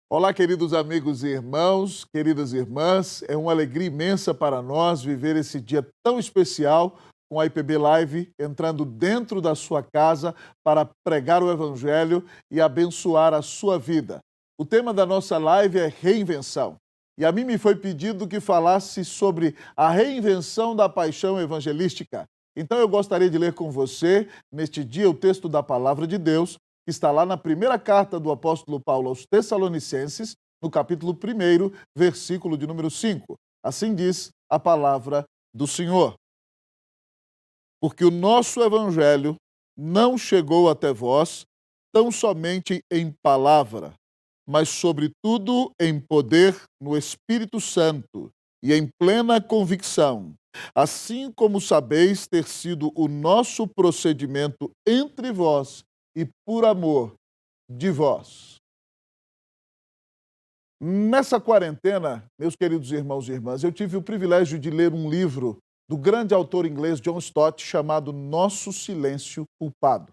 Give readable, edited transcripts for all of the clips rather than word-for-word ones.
Olá, queridos amigos e irmãos, queridas irmãs, é uma alegria imensa para nós viver esse dia tão especial com a IPB Live entrando dentro da sua casa para pregar o Evangelho e abençoar a sua vida. O tema da nossa live é reinvenção. E a mim me foi pedido que falasse sobre a reinvenção da paixão evangelística. Então eu gostaria de ler com você, neste dia, o texto da Palavra de Deus, que está lá na primeira carta do apóstolo Paulo aos Tessalonicenses, no capítulo 1, versículo de número 5. Assim diz a palavra do Senhor. Porque o nosso evangelho não chegou até vós tão somente em palavra, mas sobretudo em poder no Espírito Santo e em plena convicção, assim como sabeis ter sido o nosso procedimento entre vós e por amor de vós. Nessa quarentena, meus queridos irmãos e irmãs, eu tive o privilégio de ler um livro do grande autor inglês John Stott chamado Nosso Silêncio Culpado.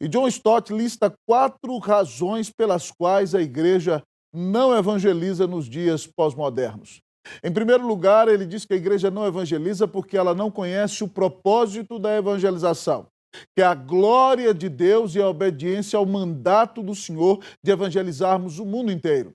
E John Stott lista 4 razões pelas quais a igreja não evangeliza nos dias pós-modernos. Em primeiro lugar, ele diz que a igreja não evangeliza porque ela não conhece o propósito da evangelização, que é a glória de Deus e a obediência ao mandato do Senhor de evangelizarmos o mundo inteiro.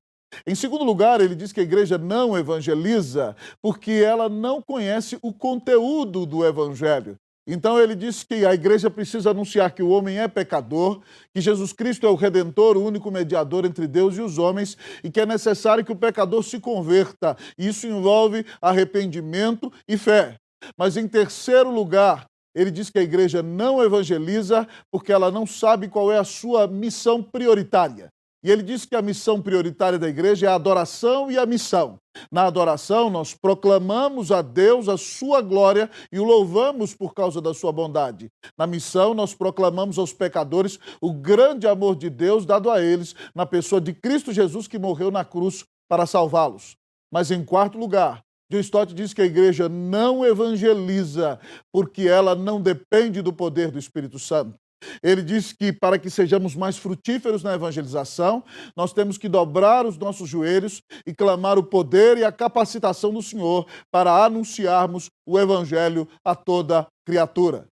Em segundo lugar, ele diz que a igreja não evangeliza porque ela não conhece o conteúdo do evangelho. Então ele diz que a igreja precisa anunciar que o homem é pecador, que Jesus Cristo é o Redentor, o único mediador entre Deus e os homens, e que é necessário que o pecador se converta. Isso envolve arrependimento e fé. Mas em terceiro lugar, ele diz que a igreja não evangeliza porque ela não sabe qual é a sua missão prioritária. E ele diz que a missão prioritária da igreja é a adoração e a missão. Na adoração, nós proclamamos a Deus a sua glória e o louvamos por causa da sua bondade. Na missão, nós proclamamos aos pecadores o grande amor de Deus dado a eles na pessoa de Cristo Jesus, que morreu na cruz para salvá-los. Mas em quarto lugar, John Stott diz que a igreja não evangeliza porque ela não depende do poder do Espírito Santo. Ele diz que para que sejamos mais frutíferos na evangelização, nós temos que dobrar os nossos joelhos e clamar o poder e a capacitação do Senhor para anunciarmos o evangelho a toda criatura.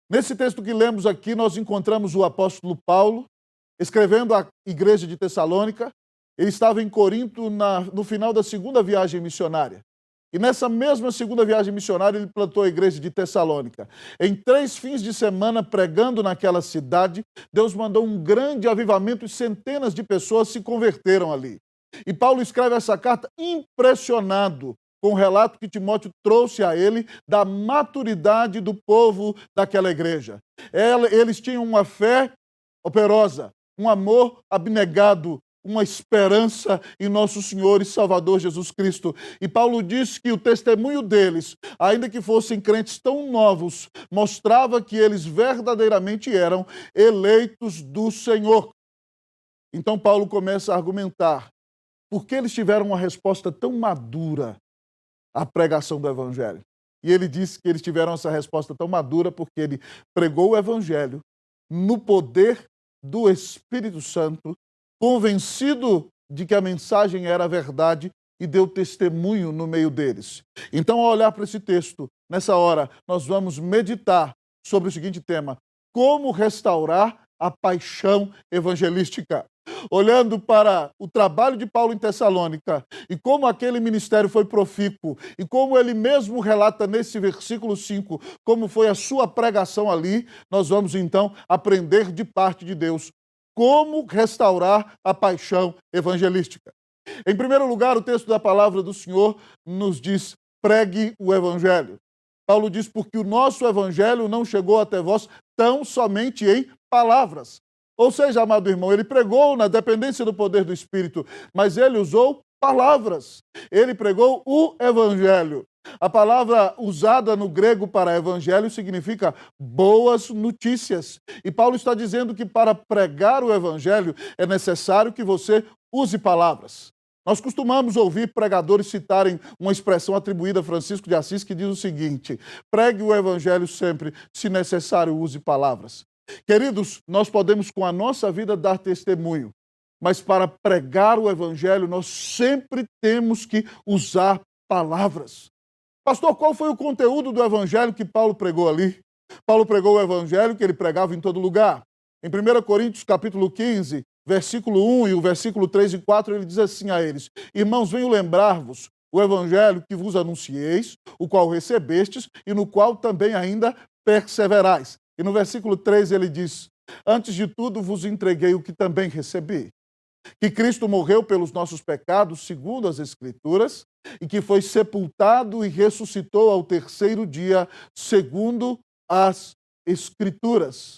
Nesse texto que lemos aqui, nós encontramos o apóstolo Paulo escrevendo à igreja de Tessalônica. Ele estava em Corinto no final da segunda viagem missionária. E nessa mesma segunda viagem missionária, ele plantou a igreja de Tessalônica. Em 3 fins de semana, pregando naquela cidade, Deus mandou um grande avivamento e centenas de pessoas se converteram ali. E Paulo escreve essa carta impressionado com o relato que Timóteo trouxe a ele da maturidade do povo daquela igreja. Eles tinham uma fé operosa, um amor abnegado, uma esperança em nosso Senhor e Salvador Jesus Cristo. E Paulo diz que o testemunho deles, ainda que fossem crentes tão novos, mostrava que eles verdadeiramente eram eleitos do Senhor. Então Paulo começa a argumentar por que eles tiveram uma resposta tão madura à pregação do Evangelho. E ele diz que eles tiveram essa resposta tão madura porque ele pregou o Evangelho no poder do Espírito Santo, convencido de que a mensagem era a verdade e deu testemunho no meio deles. Então, ao olhar para esse texto, nessa hora, nós vamos meditar sobre o seguinte tema: como restaurar a paixão evangelística. Olhando para o trabalho de Paulo em Tessalônica e como aquele ministério foi profícuo e como ele mesmo relata nesse versículo 5 como foi a sua pregação ali, nós vamos então aprender de parte de Deus como restaurar a paixão evangelística. Em primeiro lugar, o texto da palavra do Senhor nos diz: pregue o evangelho. Paulo diz: porque o nosso evangelho não chegou até vós tão somente em palavras. Ou seja, amado irmão, ele pregou na dependência do poder do Espírito, mas ele usou palavras. Ele pregou o evangelho. A palavra usada no grego para evangelho significa boas notícias. E Paulo está dizendo que para pregar o evangelho é necessário que você use palavras. Nós costumamos ouvir pregadores citarem uma expressão atribuída a Francisco de Assis que diz o seguinte: pregue o evangelho sempre, se necessário use palavras. Queridos, nós podemos com a nossa vida dar testemunho, mas para pregar o evangelho nós sempre temos que usar palavras. Pastor, qual foi o conteúdo do evangelho que Paulo pregou ali? Paulo pregou o evangelho que ele pregava em todo lugar. Em 1 Coríntios capítulo 15, versículo 1 e o versículo 3 e 4, ele diz assim a eles: Irmãos, venho lembrar-vos o evangelho que vos anuncieis, o qual recebestes e no qual também ainda perseverais. E no versículo 3 ele diz: Antes de tudo vos entreguei o que também recebi, que Cristo morreu pelos nossos pecados, segundo as Escrituras, e que foi sepultado e ressuscitou ao terceiro dia, segundo as Escrituras.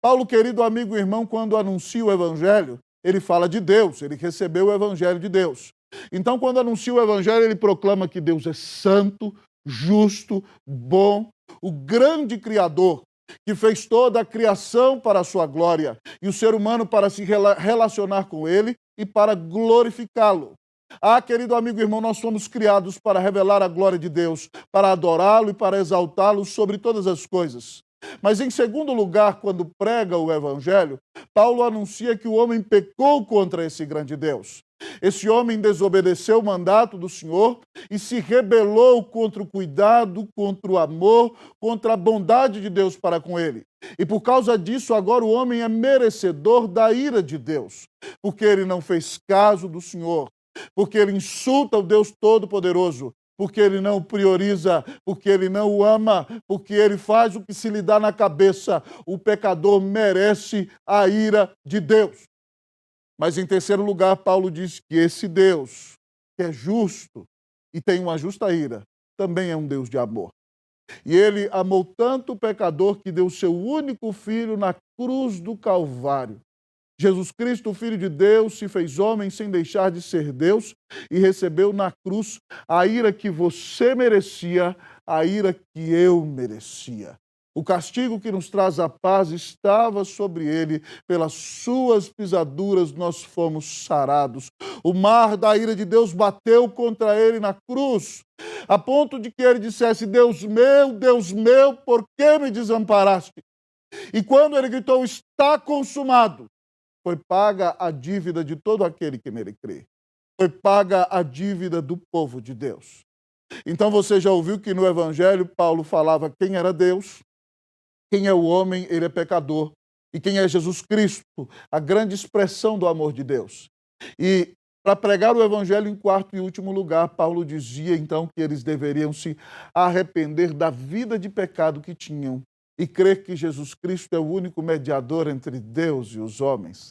Paulo, querido amigo e irmão, quando anuncia o Evangelho, ele fala de Deus, ele recebeu o Evangelho de Deus. Então, quando anuncia o Evangelho, ele proclama que Deus é santo, justo, bom, o grande Criador, que fez toda a criação para a sua glória, e o ser humano para se relacionar com ele e para glorificá-lo. Ah, querido amigo e irmão, nós fomos criados para revelar a glória de Deus, para adorá-lo e para exaltá-lo sobre todas as coisas. Mas em segundo lugar, quando prega o evangelho, Paulo anuncia que o homem pecou contra esse grande Deus. Esse homem desobedeceu o mandato do Senhor e se rebelou contra o cuidado, contra o amor, contra a bondade de Deus para com ele. E por causa disso, agora o homem é merecedor da ira de Deus, porque ele não fez caso do Senhor, porque ele insulta o Deus Todo-Poderoso, porque ele não o prioriza, porque ele não o ama, porque ele faz o que se lhe dá na cabeça. O pecador merece a ira de Deus. Mas em terceiro lugar, Paulo diz que esse Deus, que é justo e tem uma justa ira, também é um Deus de amor. E ele amou tanto o pecador que deu seu único filho na cruz do Calvário. Jesus Cristo, o Filho de Deus, se fez homem sem deixar de ser Deus e recebeu na cruz a ira que você merecia, a ira que eu merecia. O castigo que nos traz a paz estava sobre ele, pelas suas pisaduras nós fomos sarados. O mar da ira de Deus bateu contra ele na cruz, a ponto de que ele dissesse: Deus meu, por que me desamparaste? E quando ele gritou: está consumado, foi paga a dívida de todo aquele que nele crê. Foi paga a dívida do povo de Deus. Então você já ouviu que no Evangelho Paulo falava quem era Deus, quem é o homem, ele é pecador, e quem é Jesus Cristo, a grande expressão do amor de Deus. E para pregar o Evangelho em quarto e último lugar, Paulo dizia então que eles deveriam se arrepender da vida de pecado que tinham e crer que Jesus Cristo é o único mediador entre Deus e os homens.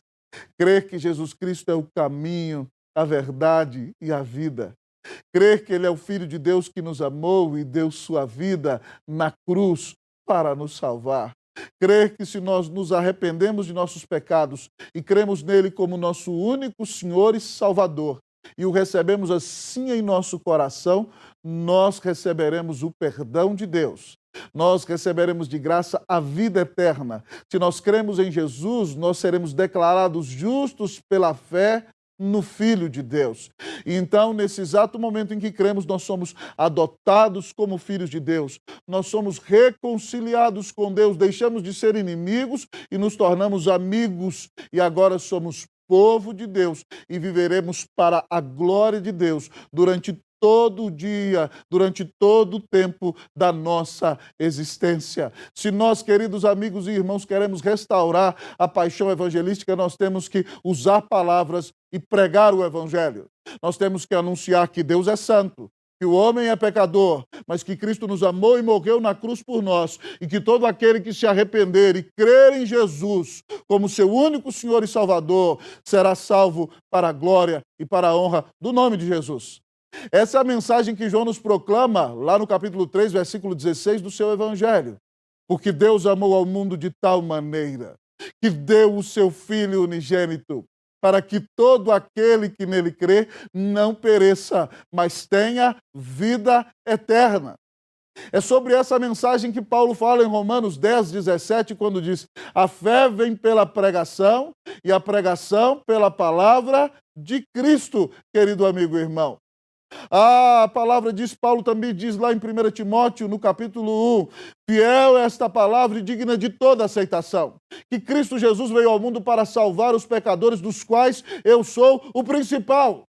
Crer que Jesus Cristo é o caminho, a verdade e a vida. Crer que Ele é o Filho de Deus que nos amou e deu sua vida na cruz para nos salvar. Crer que se nós nos arrependemos de nossos pecados e cremos nele como nosso único Senhor e Salvador, e o recebemos assim em nosso coração, nós receberemos o perdão de Deus. Nós receberemos de graça a vida eterna. Se nós cremos em Jesus, nós seremos declarados justos pela fé no Filho de Deus. E então, nesse exato momento em que cremos, nós somos adotados como filhos de Deus. Nós somos reconciliados com Deus, deixamos de ser inimigos e nos tornamos amigos. E agora somos povo de Deus e viveremos para a glória de Deus durante todo o dia, durante todo o tempo da nossa existência. Se nós, queridos amigos e irmãos, queremos restaurar a paixão evangelística, nós temos que usar palavras e pregar o evangelho. Nós temos que anunciar que Deus é santo, que o homem é pecador, mas que Cristo nos amou e morreu na cruz por nós, e que todo aquele que se arrepender e crer em Jesus como seu único Senhor e Salvador será salvo para a glória e para a honra do nome de Jesus. Essa é a mensagem que João nos proclama lá no capítulo 3, versículo 16 do seu evangelho. Porque Deus amou ao mundo de tal maneira que deu o seu Filho unigênito, para que todo aquele que nele crê não pereça, mas tenha vida eterna. É sobre essa mensagem que Paulo fala em Romanos 10, 17, quando diz: a fé vem pela pregação e a pregação pela palavra de Cristo, querido amigo e irmão. A palavra diz, Paulo também diz lá em 1 Timóteo, no capítulo 1, fiel é esta palavra e digna de toda aceitação, que Cristo Jesus veio ao mundo para salvar os pecadores, dos quais eu sou o principal.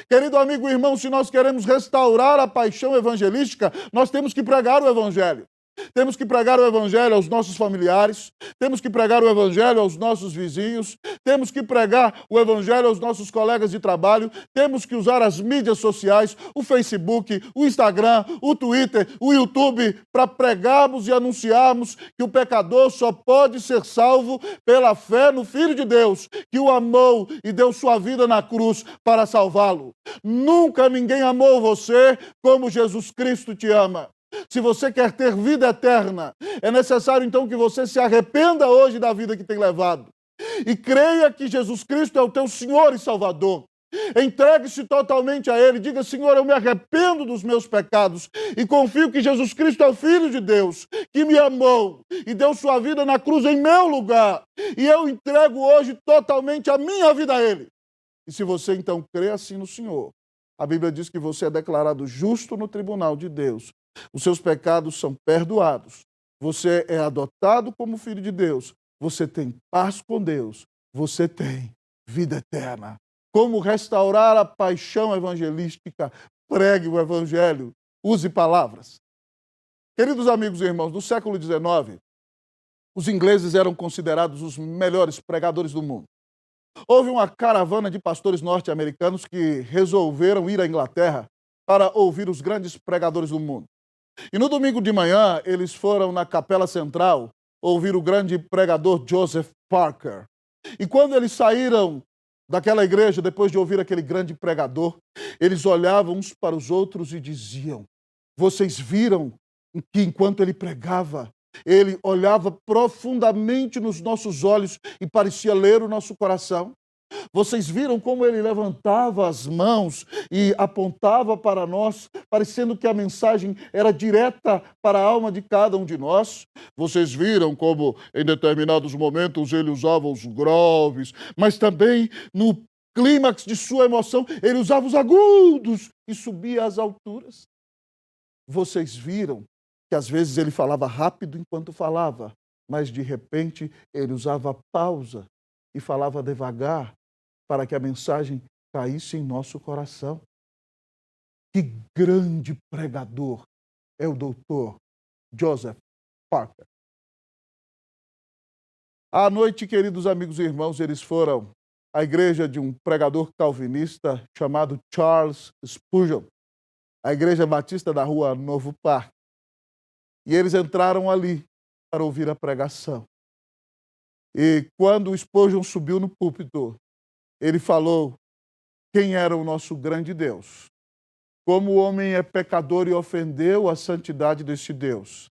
Querido amigo e irmão, se nós queremos restaurar a paixão evangelística, nós temos que pregar o evangelho. Temos que pregar o evangelho aos nossos familiares, temos que pregar o evangelho aos nossos vizinhos, temos que pregar o evangelho aos nossos colegas de trabalho, temos que usar as mídias sociais, o Facebook, o Instagram, o Twitter, o YouTube, para pregarmos e anunciarmos que o pecador só pode ser salvo pela fé no Filho de Deus, que o amou e deu sua vida na cruz para salvá-lo. Nunca ninguém amou você como Jesus Cristo te ama. Se você quer ter vida eterna, é necessário então que você se arrependa hoje da vida que tem levado e creia que Jesus Cristo é o teu Senhor e Salvador. Entregue-se totalmente a Ele, diga: Senhor, eu me arrependo dos meus pecados e confio que Jesus Cristo é o Filho de Deus, que me amou e deu sua vida na cruz em meu lugar, e eu entrego hoje totalmente a minha vida a Ele. E se você então crê assim no Senhor, a Bíblia diz que você é declarado justo no tribunal de Deus. Os seus pecados são perdoados. Você é adotado como filho de Deus. Você tem paz com Deus. Você tem vida eterna. Como restaurar a paixão evangelística? Pregue o evangelho. Use palavras. Queridos amigos e irmãos, no século XIX, os ingleses eram considerados os melhores pregadores do mundo. Houve uma caravana de pastores norte-americanos que resolveram ir à Inglaterra para ouvir os grandes pregadores do mundo. E no domingo de manhã, eles foram na Capela Central ouvir o grande pregador Joseph Parker. E quando eles saíram daquela igreja, depois de ouvir aquele grande pregador, eles olhavam uns para os outros e diziam: vocês viram que enquanto ele pregava, ele olhava profundamente nos nossos olhos e parecia ler o nosso coração? Vocês viram como ele levantava as mãos e apontava para nós, parecendo que a mensagem era direta para a alma de cada um de nós? Vocês viram como, em determinados momentos, ele usava os graves, mas também no clímax de sua emoção, ele usava os agudos e subia às alturas? Vocês viram que às vezes ele falava rápido enquanto falava, mas de repente ele usava pausa e falava devagar, para que a mensagem caísse em nosso coração? Que grande pregador é o doutor Joseph Parker. À noite, queridos amigos e irmãos, eles foram à igreja de um pregador calvinista chamado Charles Spurgeon, a igreja batista da rua Novo Parque. E eles entraram ali para ouvir a pregação. E quando o Spurgeon subiu no púlpito, ele falou quem era o nosso grande Deus, como o homem é pecador e ofendeu a santidade desse Deus,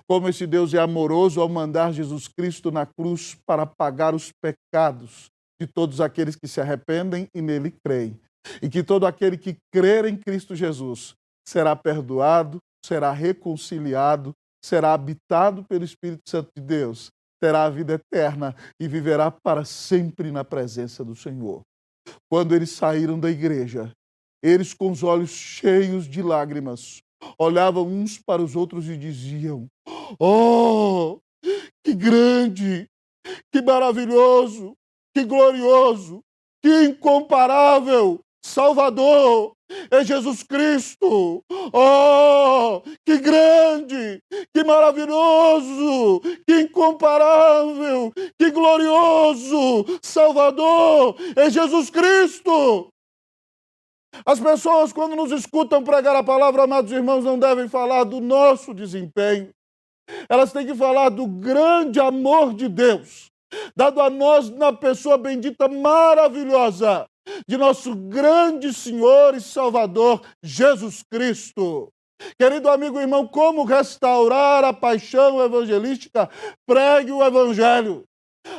como esse Deus é amoroso ao mandar Jesus Cristo na cruz para pagar os pecados de todos aqueles que se arrependem e nele creem, e que todo aquele que crer em Cristo Jesus será perdoado, será reconciliado, será habitado pelo Espírito Santo de Deus, terá a vida eterna e viverá para sempre na presença do Senhor. Quando eles saíram da igreja, eles com os olhos cheios de lágrimas, olhavam uns para os outros e diziam: oh, que grande, que maravilhoso, que glorioso, que incomparável Salvador é Jesus Cristo. Oh, que grande, que maravilhoso, que incomparável, que glorioso Salvador é Jesus Cristo. As pessoas, quando nos escutam pregar a palavra, amados irmãos, não devem falar do nosso desempenho. Elas têm que falar do grande amor de Deus, dado a nós na pessoa bendita, maravilhosa, de nosso grande Senhor e Salvador, Jesus Cristo. Querido amigo e irmão, como restaurar a paixão evangelística? Pregue o evangelho.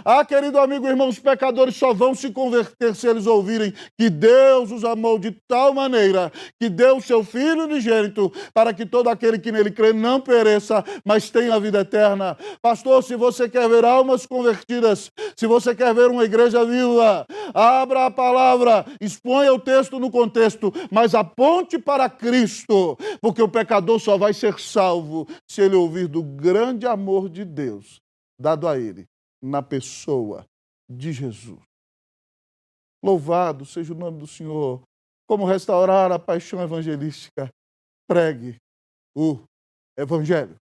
Ah, querido amigo, irmão, os pecadores só vão se converter se eles ouvirem que Deus os amou de tal maneira que deu o seu Filho unigênito para que todo aquele que nele crê não pereça, mas tenha a vida eterna. Pastor, se você quer ver almas convertidas, se você quer ver uma igreja viva, abra a palavra, exponha o texto no contexto, mas aponte para Cristo, porque o pecador só vai ser salvo se ele ouvir do grande amor de Deus dado a ele na pessoa de Jesus. Louvado seja o nome do Senhor. Como restaurar a paixão evangelística? Pregue o Evangelho.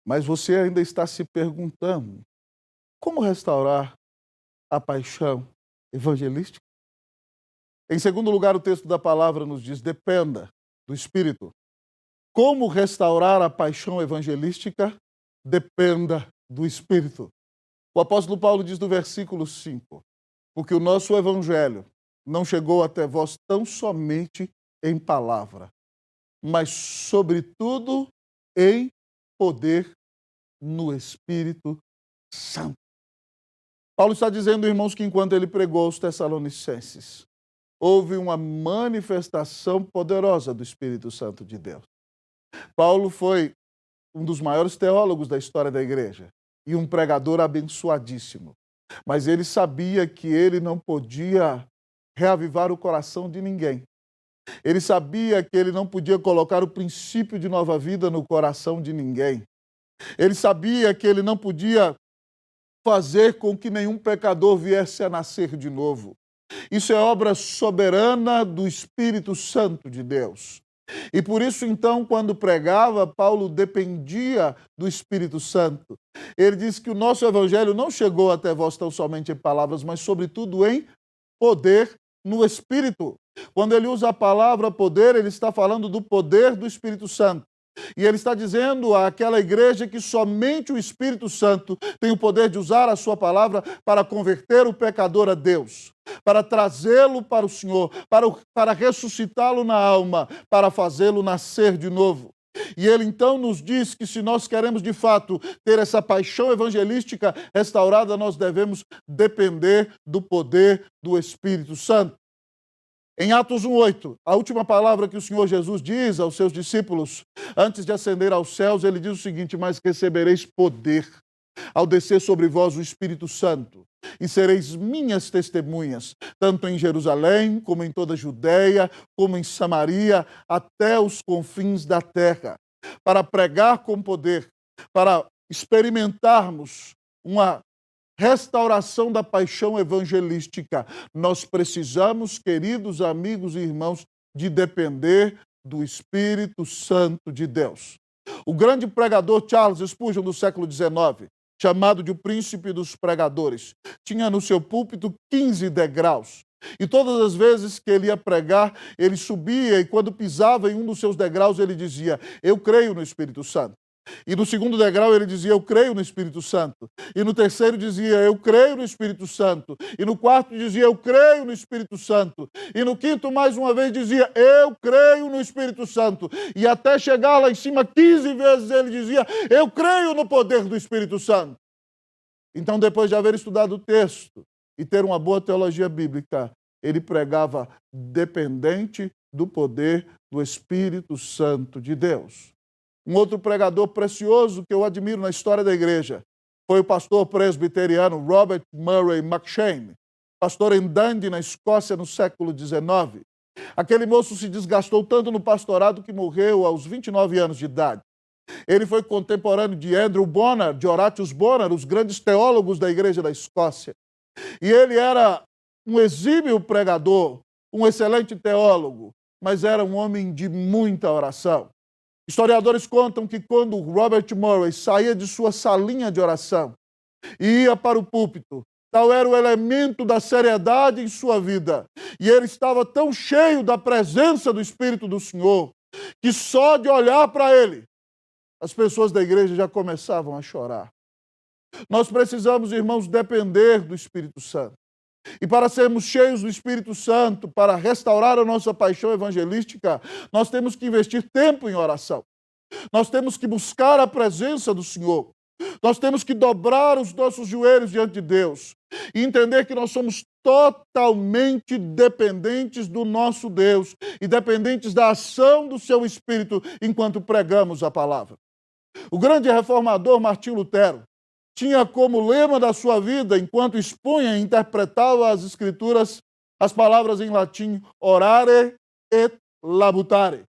Mas você ainda está se perguntando, como restaurar a paixão evangelística? Em segundo lugar, o texto da palavra nos diz, dependa do Espírito. Como restaurar a paixão evangelística? Dependa do Espírito. O apóstolo Paulo diz no versículo 5, porque o nosso evangelho não chegou até vós tão somente em palavra, mas sobretudo em poder no Espírito Santo. Paulo está dizendo, irmãos, que enquanto ele pregou aos Tessalonicenses, houve uma manifestação poderosa do Espírito Santo de Deus. Paulo foi um dos maiores teólogos da história da igreja e um pregador abençoadíssimo. Mas ele sabia que ele não podia reavivar o coração de ninguém. Ele sabia que ele não podia colocar o princípio de nova vida no coração de ninguém. Ele sabia que ele não podia fazer com que nenhum pecador viesse a nascer de novo. Isso é obra soberana do Espírito Santo de Deus. E por isso, então, quando pregava, Paulo dependia do Espírito Santo. Ele diz que o nosso evangelho não chegou até vós tão somente em palavras, mas sobretudo em poder no Espírito. Quando ele usa a palavra poder, ele está falando do poder do Espírito Santo. E ele está dizendo àquela igreja que somente o Espírito Santo tem o poder de usar a sua palavra para converter o pecador a Deus, para trazê-lo para o Senhor, para ressuscitá-lo na alma, para fazê-lo nascer de novo. E ele então nos diz que se nós queremos de fato ter essa paixão evangelística restaurada, nós devemos depender do poder do Espírito Santo. Em Atos 1:8, a última palavra que o Senhor Jesus diz aos seus discípulos, antes de ascender aos céus, ele diz o seguinte, mas recebereis poder ao descer sobre vós o Espírito Santo, e sereis minhas testemunhas, tanto em Jerusalém, como em toda a Judeia, como em Samaria, até os confins da terra, para pregar com poder, para experimentarmos uma restauração da paixão evangelística. Nós precisamos, queridos amigos e irmãos, de depender do Espírito Santo de Deus. O grande pregador Charles Spurgeon, do século XIX, chamado de o príncipe dos pregadores, tinha no seu púlpito 15 degraus. E todas as vezes que ele ia pregar, ele subia e quando pisava em um dos seus degraus, ele dizia, eu creio no Espírito Santo. E no segundo degrau ele dizia, eu creio no Espírito Santo. E no terceiro dizia, eu creio no Espírito Santo. E no quarto dizia, eu creio no Espírito Santo. E no quinto, mais uma vez, dizia, eu creio no Espírito Santo. E até chegar lá em cima, 15 vezes ele dizia, eu creio no poder do Espírito Santo. Então, depois de haver estudado o texto e ter uma boa teologia bíblica, ele pregava dependente do poder do Espírito Santo de Deus. Um outro pregador precioso que eu admiro na história da igreja foi o pastor presbiteriano Robert Murray McCheyne, pastor em Dundee, na Escócia, no século XIX. Aquele moço se desgastou tanto no pastorado que morreu aos 29 anos de idade. Ele foi contemporâneo de Andrew Bonar, de Horatius Bonar, os grandes teólogos da igreja da Escócia. E ele era um exímio pregador, um excelente teólogo, mas era um homem de muita oração. Historiadores contam que quando Robert Murray saía de sua salinha de oração e ia para o púlpito, tal era o elemento da seriedade em sua vida, e ele estava tão cheio da presença do Espírito do Senhor, que só de olhar para ele, as pessoas da igreja já começavam a chorar. Nós precisamos, irmãos, depender do Espírito Santo. E para sermos cheios do Espírito Santo, para restaurar a nossa paixão evangelística, nós temos que investir tempo em oração. Nós temos que buscar a presença do Senhor. Nós temos que dobrar os nossos joelhos diante de Deus e entender que nós somos totalmente dependentes do nosso Deus e dependentes da ação do seu Espírito enquanto pregamos a palavra. O grande reformador Martinho Lutero tinha como lema da sua vida, enquanto expunha e interpretava as Escrituras, as palavras em latim, orare et labutare.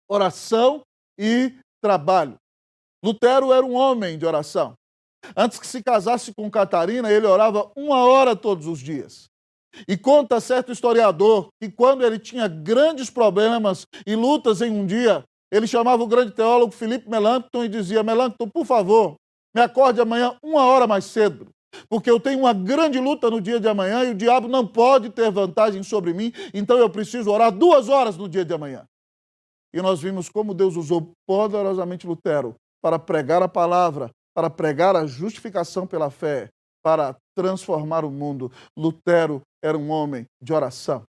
Oração e trabalho. Lutero era um homem de oração. Antes que se casasse com Catarina, ele orava 1 hora todos os dias. E conta certo historiador que quando ele tinha grandes problemas e lutas em um dia, ele chamava o grande teólogo Philippe Melanchthon e dizia: Melanchthon, por favor, me acorde amanhã 1 hora mais cedo, porque eu tenho uma grande luta no dia de amanhã e o diabo não pode ter vantagem sobre mim, então eu preciso orar 2 horas no dia de amanhã. E nós vimos como Deus usou poderosamente Lutero para pregar a palavra, para pregar a justificação pela fé, para transformar o mundo. Lutero era um homem de oração.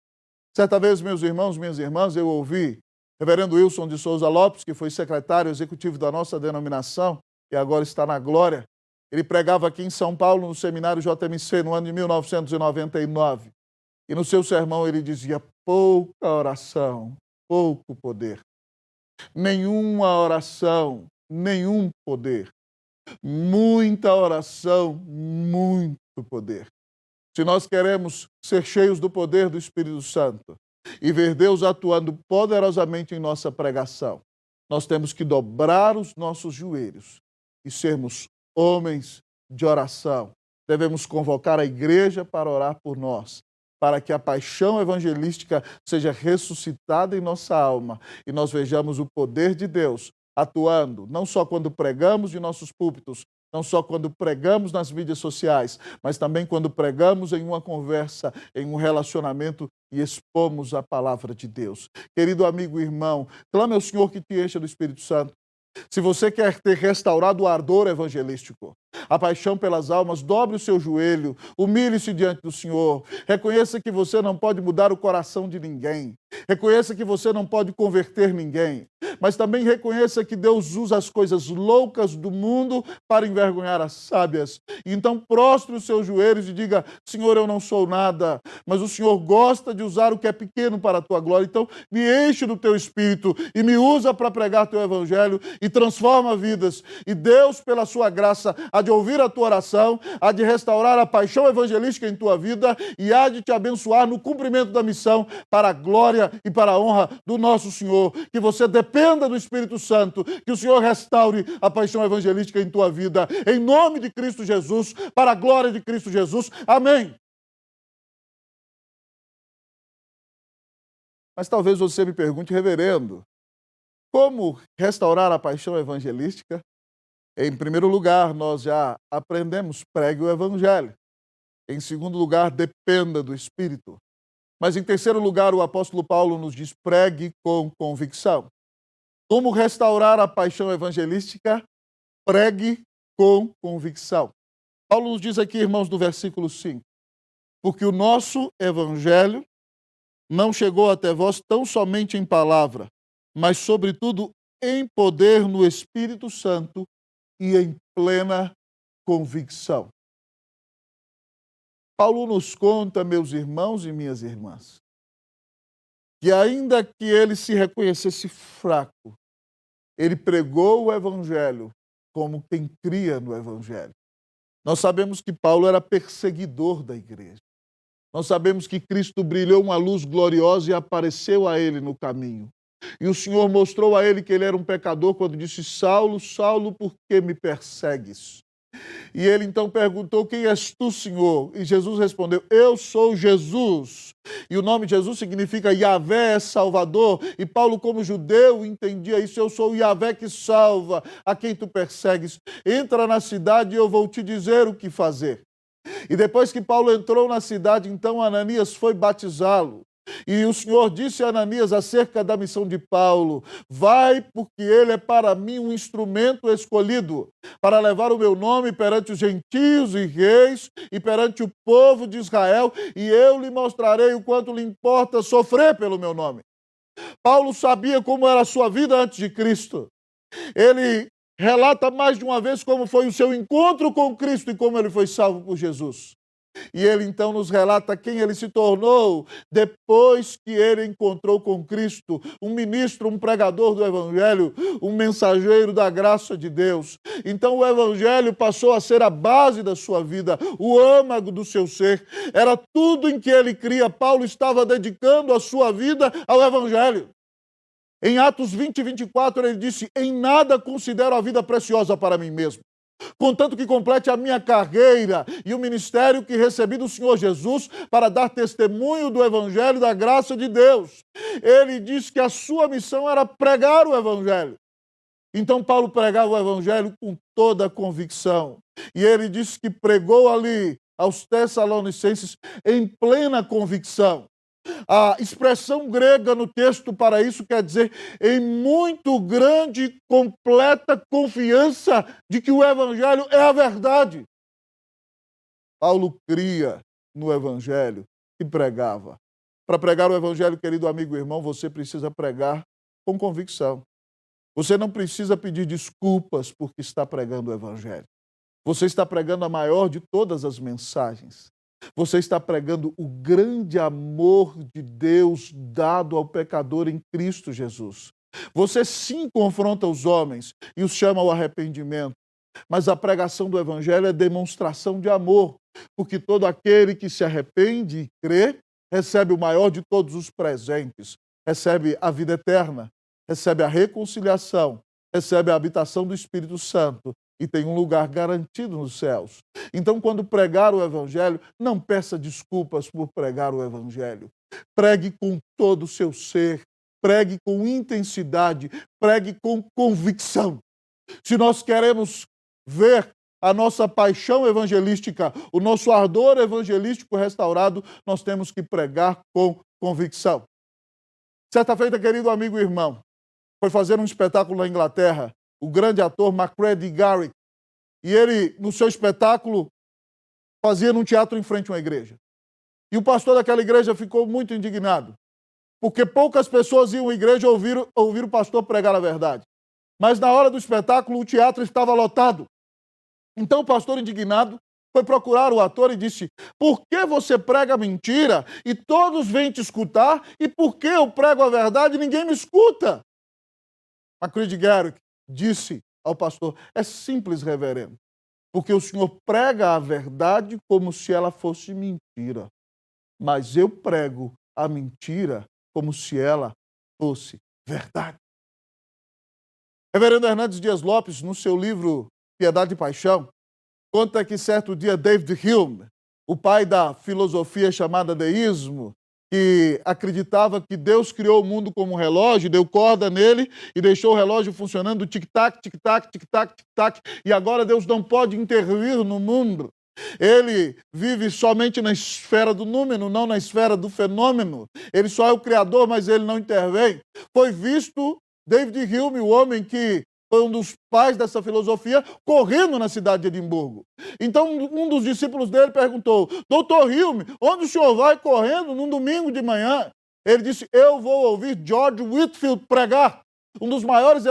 Certa vez, meus irmãos, minhas irmãs, eu ouvi reverendo Wilson de Souza Lopes, que foi secretário executivo da nossa denominação e agora está na glória. Ele pregava aqui em São Paulo, no seminário JMC, no ano de 1999. E no seu sermão ele dizia: pouca oração, pouco poder. Nenhuma oração, nenhum poder. Muita oração, muito poder. Se nós queremos ser cheios do poder do Espírito Santo e ver Deus atuando poderosamente em nossa pregação, nós temos que dobrar os nossos joelhos e sermos homens de oração. Devemos convocar a igreja para orar por nós, para que a paixão evangelística seja ressuscitada em nossa alma e nós vejamos o poder de Deus atuando, não só quando pregamos de nossos púlpitos, não só quando pregamos nas mídias sociais, mas também quando pregamos em uma conversa, em um relacionamento e expomos a palavra de Deus. Querido amigo e irmão, clame ao Senhor que te encha do Espírito Santo. Se você quer ter restaurado o ardor evangelístico, a paixão pelas almas, dobre o seu joelho, humilhe-se diante do Senhor, reconheça que você não pode mudar o coração de ninguém, reconheça que você não pode converter ninguém, mas também reconheça que Deus usa as coisas loucas do mundo para envergonhar as sábias. Então prostre os seus joelhos e diga: Senhor, eu não sou nada, mas o Senhor gosta de usar o que é pequeno para a tua glória, então me enche do teu Espírito e me usa para pregar teu evangelho e transforma vidas. E Deus, pela sua graça, há de ouvir a tua oração, há de restaurar a paixão evangelística em tua vida e há de te abençoar no cumprimento da missão para a glória e para a honra do nosso Senhor. Que você dependa do Espírito Santo, que o Senhor restaure a paixão evangelística em tua vida, em nome de Cristo Jesus, para a glória de Cristo Jesus. Amém. Mas talvez você me pergunte: reverendo, como restaurar a paixão evangelística? Em primeiro lugar, nós já aprendemos: pregue o evangelho. Em segundo lugar, dependa do Espírito. Mas em terceiro lugar, o apóstolo Paulo nos diz: pregue com convicção. Como restaurar a paixão evangelística? Pregue com convicção. Paulo nos diz aqui, irmãos, do versículo 5: porque o nosso evangelho não chegou até vós tão somente em palavra, mas sobretudo em poder no Espírito Santo e em plena convicção. Paulo nos conta, meus irmãos e minhas irmãs, que ainda que ele se reconhecesse fraco, ele pregou o evangelho como quem cria no evangelho. Nós sabemos que Paulo era perseguidor da igreja. Nós sabemos que Cristo brilhou uma luz gloriosa e apareceu a ele no caminho. E o Senhor mostrou a ele que ele era um pecador quando disse: Saulo, Saulo, por que me persegues? E ele então perguntou: quem és tu, Senhor? E Jesus respondeu: eu sou Jesus. E o nome de Jesus significa Yahvé é Salvador. E Paulo, como judeu, entendia isso: eu sou o Yahvé que salva a quem tu persegues. Entra na cidade e eu vou te dizer o que fazer. E depois que Paulo entrou na cidade, então Ananias foi batizá-lo. E o Senhor disse a Ananias acerca da missão de Paulo: vai, porque ele é para mim um instrumento escolhido para levar o meu nome perante os gentios e reis e perante o povo de Israel, e eu lhe mostrarei o quanto lhe importa sofrer pelo meu nome. Paulo sabia como era a sua vida antes de Cristo. Ele relata mais de uma vez como foi o seu encontro com Cristo e como ele foi salvo por Jesus. E ele então nos relata quem ele se tornou depois que ele encontrou com Cristo, um ministro, um pregador do Evangelho, um mensageiro da graça de Deus. Então o Evangelho passou a ser a base da sua vida, o âmago do seu ser. Era tudo em que ele cria. Paulo estava dedicando a sua vida ao Evangelho. Em Atos 20 e 24 ele disse: em nada considero a vida preciosa para mim mesmo, contanto que complete a minha carreira e o ministério que recebi do Senhor Jesus para dar testemunho do Evangelho da graça de Deus. Ele disse que a sua missão era pregar o Evangelho. Então Paulo pregava o Evangelho com toda a convicção. E ele disse que pregou ali aos Tessalonicenses em plena convicção. A expressão grega no texto para isso quer dizer em muito grande e completa confiança de que o Evangelho é a verdade. Paulo cria no Evangelho e pregava. Para pregar o Evangelho, querido amigo e irmão, você precisa pregar com convicção. Você não precisa pedir desculpas porque está pregando o Evangelho. Você está pregando a maior de todas as mensagens. Você está pregando o grande amor de Deus dado ao pecador em Cristo Jesus. Você sim confronta os homens e os chama ao arrependimento, mas a pregação do Evangelho é demonstração de amor, porque todo aquele que se arrepende e crê recebe o maior de todos os presentes, recebe a vida eterna, recebe a reconciliação, recebe a habitação do Espírito Santo e tem um lugar garantido nos céus. Então, quando pregar o Evangelho, não peça desculpas por pregar o Evangelho. Pregue com todo o seu ser, pregue com intensidade, pregue com convicção. Se nós queremos ver a nossa paixão evangelística, o nosso ardor evangelístico restaurado, nós temos que pregar com convicção. Certa feita, querido amigo e irmão, foi fazer um espetáculo na Inglaterra, o grande ator Macready Garrick, e ele, no seu espetáculo, fazia num teatro em frente a uma igreja. E o pastor daquela igreja ficou muito indignado, porque poucas pessoas iam à igreja ouvir o pastor pregar a verdade. Mas na hora do espetáculo, o teatro estava lotado. Então o pastor, indignado, foi procurar o ator e disse: por que você prega mentira e todos vêm te escutar, e por que eu prego a verdade e ninguém me escuta? Macready Garrick disse ao pastor: é simples, reverendo, porque o senhor prega a verdade como se ela fosse mentira, mas eu prego a mentira como se ela fosse verdade. Reverendo Hernandes Dias Lopes, no seu livro Piedade e Paixão, conta que certo dia David Hume, o pai da filosofia chamada deísmo, que acreditava que Deus criou o mundo como um relógio, deu corda nele e deixou o relógio funcionando tic-tac, tic-tac, tic-tac, tic-tac, e agora Deus não pode intervir no mundo. Ele vive somente na esfera do número, não na esfera do fenômeno. Ele só é o criador, mas ele não intervém. Foi visto David Hume, o homem que foi um dos pais dessa filosofia, correndo na cidade de Edimburgo. Então, um dos discípulos dele perguntou: doutor Hume, onde o senhor vai correndo num domingo de manhã? Ele disse: eu vou ouvir George Whitefield pregar, um dos maiores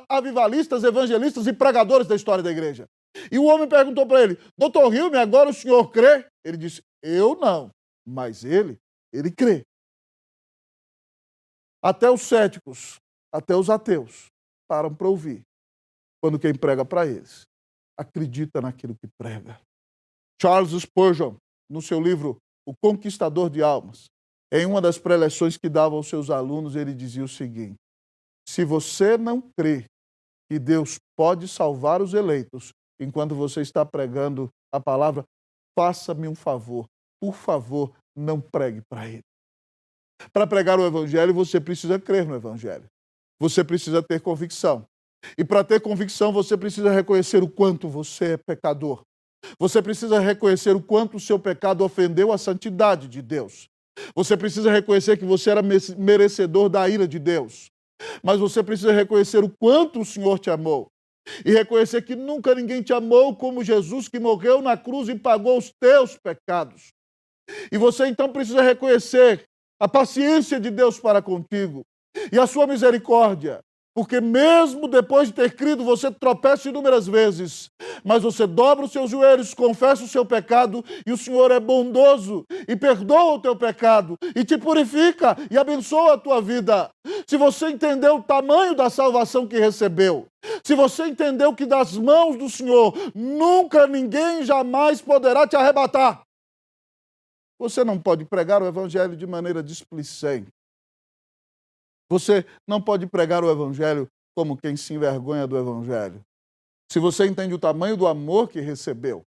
avivalistas, evangelistas e pregadores da história da igreja. E o homem perguntou para ele: doutor Hume, agora o senhor crê? Ele disse: eu não, mas ele crê. Até os céticos, até os ateus param para ouvir quando quem prega para eles acredita naquilo que prega. Charles Spurgeon, no seu livro O Conquistador de Almas, em uma das preleções que dava aos seus alunos, ele dizia o seguinte: se você não crê que Deus pode salvar os eleitos enquanto você está pregando a palavra, faça-me um favor, por favor, não pregue para ele. Para pregar o Evangelho, você precisa crer no Evangelho. Você precisa ter convicção. E para ter convicção, você precisa reconhecer o quanto você é pecador. Você precisa reconhecer o quanto o seu pecado ofendeu a santidade de Deus. Você precisa reconhecer que você era merecedor da ira de Deus. Mas você precisa reconhecer o quanto o Senhor te amou. E reconhecer que nunca ninguém te amou como Jesus, que morreu na cruz e pagou os teus pecados. E você então precisa reconhecer a paciência de Deus para contigo. e a sua misericórdia. Porque mesmo depois de ter crido, você tropeça inúmeras vezes, mas você dobra os seus joelhos, confessa o seu pecado, e o Senhor é bondoso e perdoa o teu pecado, e te purifica e abençoa a tua vida. Se você entendeu o tamanho da salvação que recebeu, se você entendeu que das mãos do Senhor nunca ninguém jamais poderá te arrebatar, você não pode pregar o evangelho de maneira displicente. Você não pode pregar o evangelho como quem se envergonha do evangelho. Se você entende o tamanho do amor que recebeu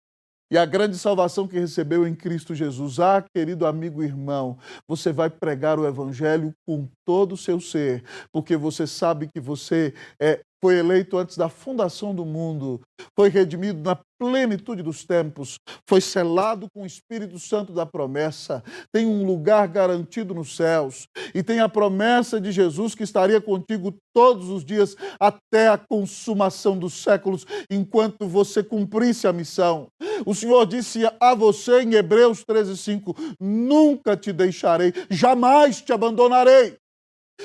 e a grande salvação que recebeu em Cristo Jesus, querido amigo e irmão, você vai pregar o evangelho com todo o seu ser, porque você sabe que você foi eleito antes da fundação do mundo, foi redimido na plenitude dos tempos, foi selado com o Espírito Santo da promessa, tem um lugar garantido nos céus e tem a promessa de Jesus que estaria contigo todos os dias até a consumação dos séculos, enquanto você cumprisse a missão. O Senhor disse a você em Hebreus 13:5, nunca te deixarei, jamais te abandonarei.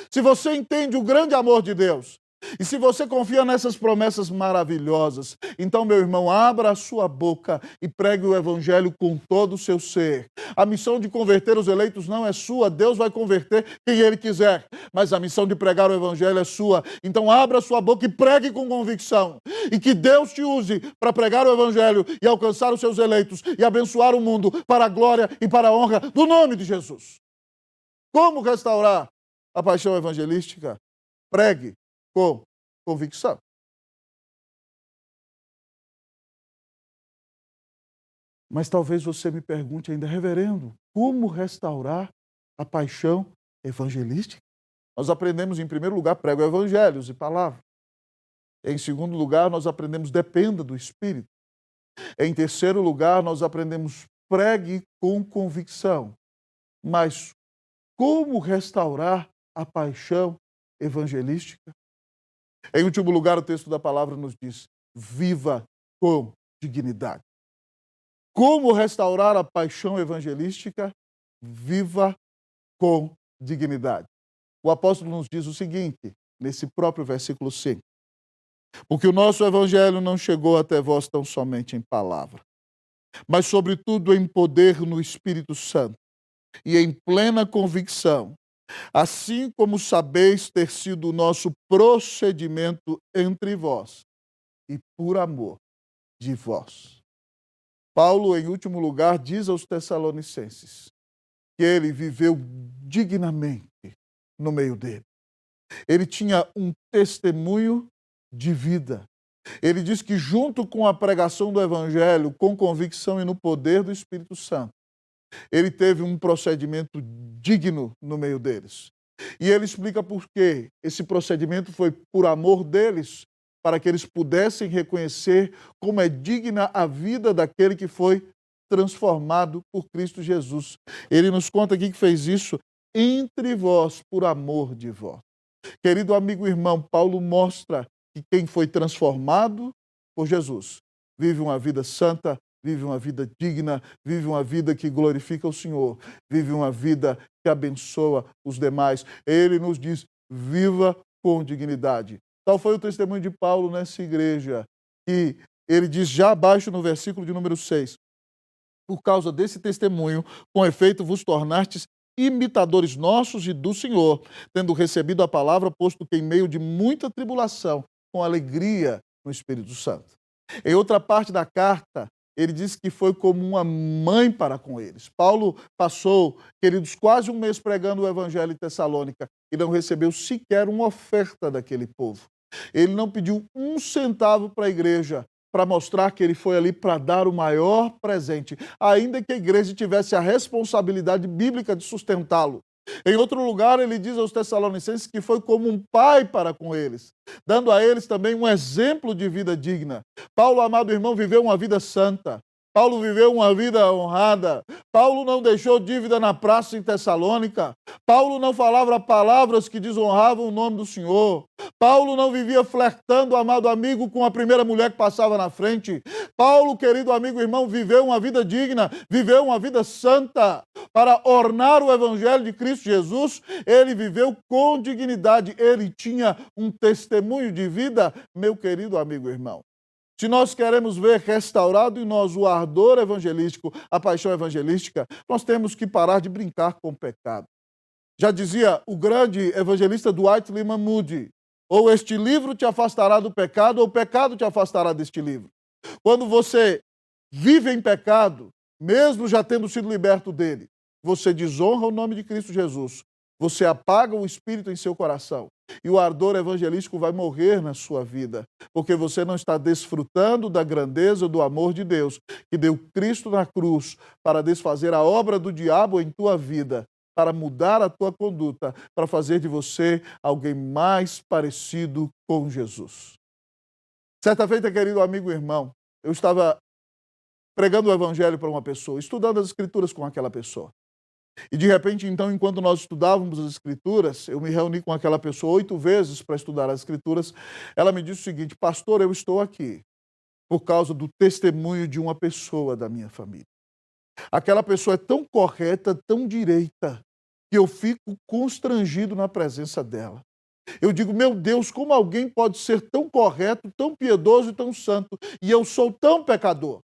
Se você entende o grande amor de Deus, e se você confia nessas promessas maravilhosas, então, meu irmão, abra a sua boca e pregue o evangelho com todo o seu ser. A missão de converter os eleitos não é sua, Deus vai converter quem Ele quiser, mas a missão de pregar o evangelho é sua. Então, abra a sua boca e pregue com convicção, e que Deus te use para pregar o evangelho e alcançar os seus eleitos e abençoar o mundo para a glória e para a honra do nome de Jesus. Como restaurar a paixão evangelística? Pregue com convicção. Mas talvez você me pergunte ainda, reverendo, como restaurar a paixão evangelística? Nós aprendemos, em primeiro lugar, prego evangelhos e palavra. Em segundo lugar, nós aprendemos dependa do Espírito. Em terceiro lugar, nós aprendemos pregue com convicção. Mas como restaurar a paixão evangelística? Em último lugar, o texto da palavra nos diz, viva com dignidade. Como restaurar a paixão evangelística? Viva com dignidade. O apóstolo nos diz o seguinte, nesse próprio versículo 5. Porque o nosso evangelho não chegou até vós tão somente em palavra, mas sobretudo em poder no Espírito Santo e em plena convicção, assim como sabeis ter sido o nosso procedimento entre vós e por amor de vós. Paulo, em último lugar, diz aos Tessalonicenses que ele viveu dignamente no meio dele. Ele tinha um testemunho de vida. Ele diz que junto com a pregação do Evangelho, com convicção e no poder do Espírito Santo, ele teve um procedimento digno no meio deles. E ele explica por quê. Esse procedimento foi por amor deles, para que eles pudessem reconhecer como é digna a vida daquele que foi transformado por Cristo Jesus. Ele nos conta aqui que fez isso entre vós, por amor de vós. Querido amigo e irmão, Paulo mostra que quem foi transformado por Jesus vive uma vida santa, vive uma vida digna, vive uma vida que glorifica o Senhor, vive uma vida que abençoa os demais. Ele nos diz, viva com dignidade. Tal foi o testemunho de Paulo nessa igreja, que ele diz já abaixo no versículo de número 6, por causa desse testemunho, com efeito vos tornastes imitadores nossos e do Senhor, tendo recebido a palavra, posto que em meio de muita tribulação, com alegria no Espírito Santo. Em outra parte da carta, ele diz que foi como uma mãe para com eles. Paulo passou, queridos, quase um mês pregando o Evangelho em Tessalônica e não recebeu sequer uma oferta daquele povo. Ele não pediu um centavo para a igreja, para mostrar que ele foi ali para dar o maior presente, ainda que a igreja tivesse a responsabilidade bíblica de sustentá-lo. Em outro lugar, ele diz aos Tessalonicenses que foi como um pai para com eles, dando a eles também um exemplo de vida digna. Paulo, amado irmão, viveu uma vida santa. Paulo viveu uma vida honrada. Paulo não deixou dívida na praça em Tessalônica. Paulo não falava palavras que desonravam o nome do Senhor. Paulo não vivia flertando, amado amigo, com a primeira mulher que passava na frente. Paulo, querido amigo e irmão, viveu uma vida digna, viveu uma vida santa. Para ornar o evangelho de Cristo Jesus, ele viveu com dignidade. Ele tinha um testemunho de vida, meu querido amigo e irmão. Se nós queremos ver restaurado em nós o ardor evangelístico, a paixão evangelística, nós temos que parar de brincar com o pecado. Já dizia o grande evangelista Dwight Lyman Moody, ou este livro te afastará do pecado, ou o pecado te afastará deste livro. Quando você vive em pecado, mesmo já tendo sido liberto dele, você desonra o nome de Cristo Jesus, você apaga o Espírito em seu coração e o ardor evangelístico vai morrer na sua vida, porque você não está desfrutando da grandeza do amor de Deus, que deu Cristo na cruz para desfazer a obra do diabo em tua vida, para mudar a tua conduta, para fazer de você alguém mais parecido com Jesus. Certa feita, querido amigo e irmão, eu estava pregando o evangelho para uma pessoa, estudando as escrituras com aquela pessoa. E de repente, então, enquanto nós estudávamos as escrituras, eu me reuni com aquela pessoa 8 vezes para estudar as escrituras, ela me disse o seguinte: pastor, eu estou aqui por causa do testemunho de uma pessoa da minha família. Aquela pessoa é tão correta, tão direita, que eu fico constrangido na presença dela. Eu digo, meu Deus, como alguém pode ser tão correto, tão piedoso e tão santo, e eu sou tão pecador?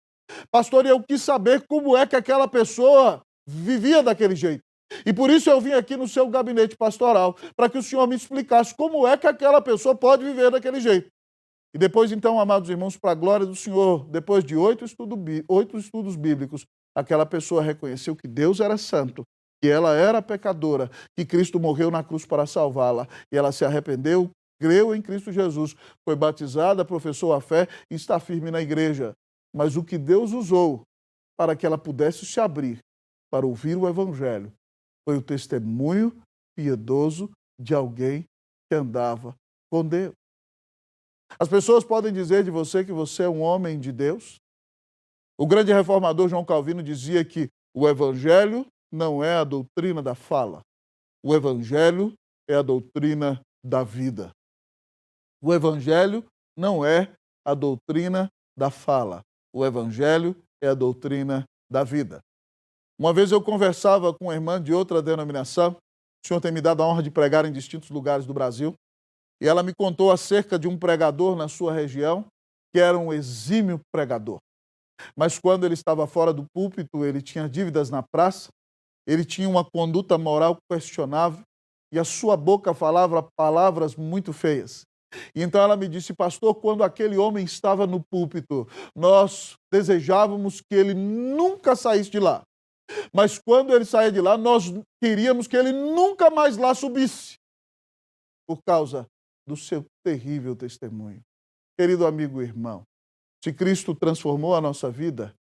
Pastor, eu quis saber como é que aquela pessoa vivia daquele jeito. E por isso eu vim aqui no seu gabinete pastoral, para que o senhor me explicasse como é que aquela pessoa pode viver daquele jeito. E depois, então, amados irmãos, para a glória do Senhor, depois de 8 estudos bíblicos, aquela pessoa reconheceu que Deus era santo, que ela era pecadora, que Cristo morreu na cruz para salvá-la, e ela se arrependeu, creu em Cristo Jesus, foi batizada, professou a fé e está firme na igreja. Mas o que Deus usou para que ela pudesse se abrir para ouvir o evangelho foi o testemunho piedoso de alguém que andava com Deus. As pessoas podem dizer de você que você é um homem de Deus. O grande reformador João Calvino dizia que o evangelho não é a doutrina da fala. O evangelho é a doutrina da vida. O evangelho não é a doutrina da fala. O evangelho é a doutrina da vida. Uma vez eu conversava com uma irmã de outra denominação, o senhor tem me dado a honra de pregar em distintos lugares do Brasil, e ela me contou acerca de um pregador na sua região, que era um exímio pregador. Mas quando ele estava fora do púlpito, ele tinha dívidas na praça, ele tinha uma conduta moral questionável, e a sua boca falava palavras muito feias. E então ela me disse, pastor, quando aquele homem estava no púlpito, nós desejávamos que ele nunca saísse de lá. Mas quando ele saía de lá, nós queríamos que ele nunca mais lá subisse, por causa do seu terrível testemunho. Querido amigo e irmão, se Cristo transformou a nossa vida,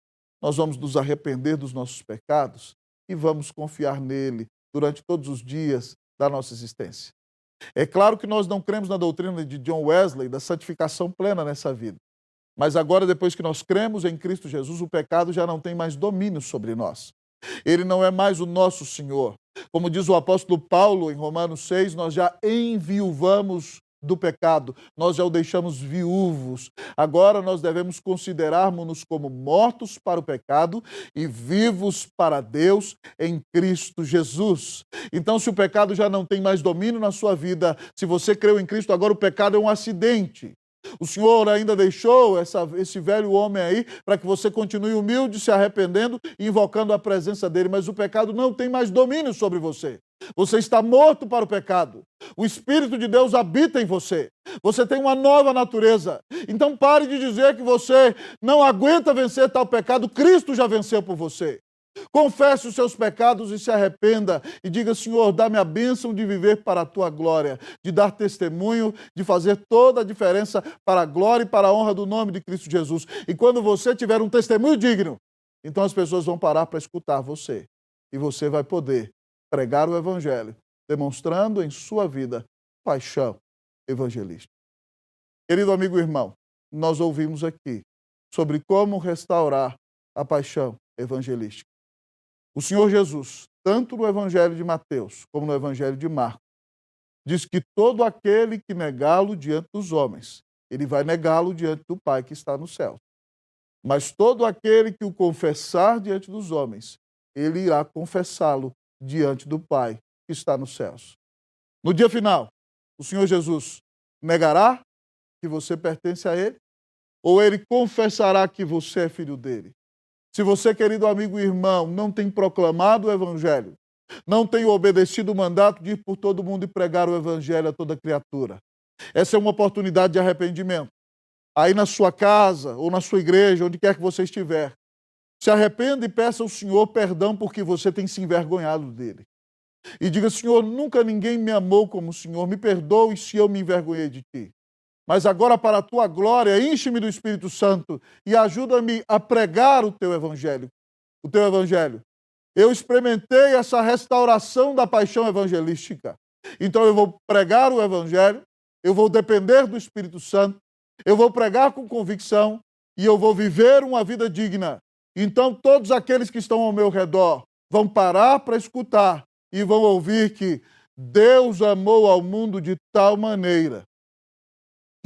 nós vamos nos arrepender dos nossos pecados e vamos confiar nele durante todos os dias da nossa existência. É claro que nós não cremos na doutrina de John Wesley, da santificação plena nessa vida. Mas agora, depois que nós cremos em Cristo Jesus, o pecado já não tem mais domínio sobre nós. Ele não é mais o nosso Senhor. Como diz o apóstolo Paulo em Romanos 6, nós já enviuvamos do pecado, nós já o deixamos viúvos. Agora nós devemos considerarmos-nos como mortos para o pecado e vivos para Deus em Cristo Jesus. Então, se o pecado já não tem mais domínio na sua vida, se você creu em Cristo, agora o pecado é um acidente. O Senhor ainda deixou esse velho homem aí para que você continue humilde, se arrependendo e invocando a presença dele, mas o pecado não tem mais domínio sobre você. Você está morto para o pecado. O Espírito de Deus habita em você. Você tem uma nova natureza. Então pare de dizer que você não aguenta vencer tal pecado. Cristo já venceu por você. Confesse os seus pecados e se arrependa e diga, Senhor, dá-me a bênção de viver para a tua glória, de dar testemunho, de fazer toda a diferença para a glória e para a honra do nome de Cristo Jesus. E quando você tiver um testemunho digno, então as pessoas vão parar para escutar você e você vai poder pregar o evangelho, demonstrando em sua vida paixão evangelística. Querido amigo e irmão, nós ouvimos aqui sobre como restaurar a paixão evangelística. O Senhor Jesus, tanto no Evangelho de Mateus como no Evangelho de Marcos, diz que todo aquele que negá-lo diante dos homens, ele vai negá-lo diante do Pai que está no céu. Mas todo aquele que o confessar diante dos homens, ele irá confessá-lo diante do Pai que está nos céus. No dia final, o Senhor Jesus negará que você pertence a Ele? Ou Ele confessará que você é filho dele? Se você, querido amigo e irmão, não tem proclamado o Evangelho, não tem obedecido o mandato de ir por todo mundo e pregar o Evangelho a toda criatura, essa é uma oportunidade de arrependimento. Aí na sua casa ou na sua igreja, onde quer que você estiver, se arrependa e peça ao Senhor perdão porque você tem se envergonhado dele. E diga: Senhor, nunca ninguém me amou como o Senhor, me perdoe se eu me envergonhei de ti. Mas agora, para a tua glória, enche-me do Espírito Santo e ajuda-me a pregar o teu evangelho. O teu evangelho. Eu experimentei essa restauração da paixão evangelística. Então eu vou pregar o evangelho, eu vou depender do Espírito Santo, eu vou pregar com convicção e eu vou viver uma vida digna. Então todos aqueles que estão ao meu redor vão parar para escutar e vão ouvir que Deus amou ao mundo de tal maneira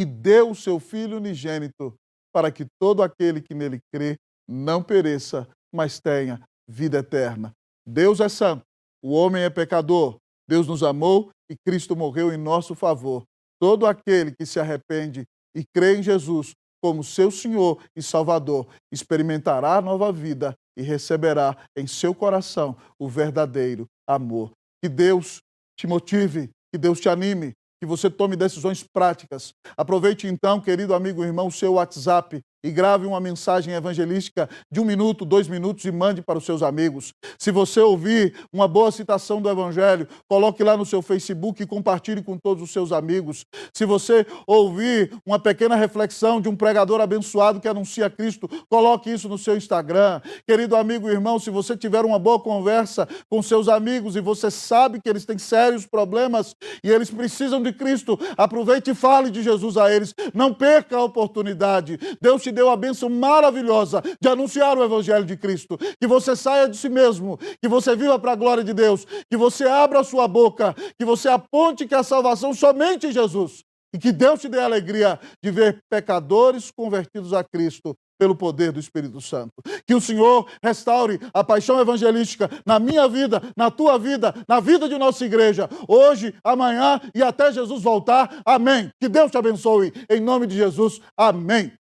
que deu o seu Filho unigênito para que todo aquele que nele crê não pereça, mas tenha vida eterna. Deus é santo, o homem é pecador, Deus nos amou e Cristo morreu em nosso favor. Todo aquele que se arrepende e crê em Jesus como seu Senhor e Salvador experimentará a nova vida e receberá em seu coração o verdadeiro amor. Que Deus te motive, que Deus te anime, que você tome decisões práticas. Aproveite então, querido amigo e irmão, o seu WhatsApp e grave uma mensagem evangelística de 1 minuto, 2 minutos e mande para os seus amigos. Se você ouvir uma boa citação do Evangelho, coloque lá no seu Facebook e compartilhe com todos os seus amigos. Se você ouvir uma pequena reflexão de um pregador abençoado que anuncia Cristo, coloque isso no seu Instagram. Querido amigo e irmão, se você tiver uma boa conversa com seus amigos e você sabe que eles têm sérios problemas e eles precisam de Cristo, aproveite e fale de Jesus a eles. Não perca a oportunidade. Deus te deu a bênção maravilhosa de anunciar o Evangelho de Cristo. Que você saia de si mesmo, que você viva para a glória de Deus, que você abra a sua boca, que você aponte que a salvação somente em Jesus. E que Deus te dê a alegria de ver pecadores convertidos a Cristo pelo poder do Espírito Santo. Que o Senhor restaure a paixão evangelística na minha vida, na tua vida, na vida de nossa igreja, hoje, amanhã e até Jesus voltar. Amém. Que Deus te abençoe. Em nome de Jesus. Amém.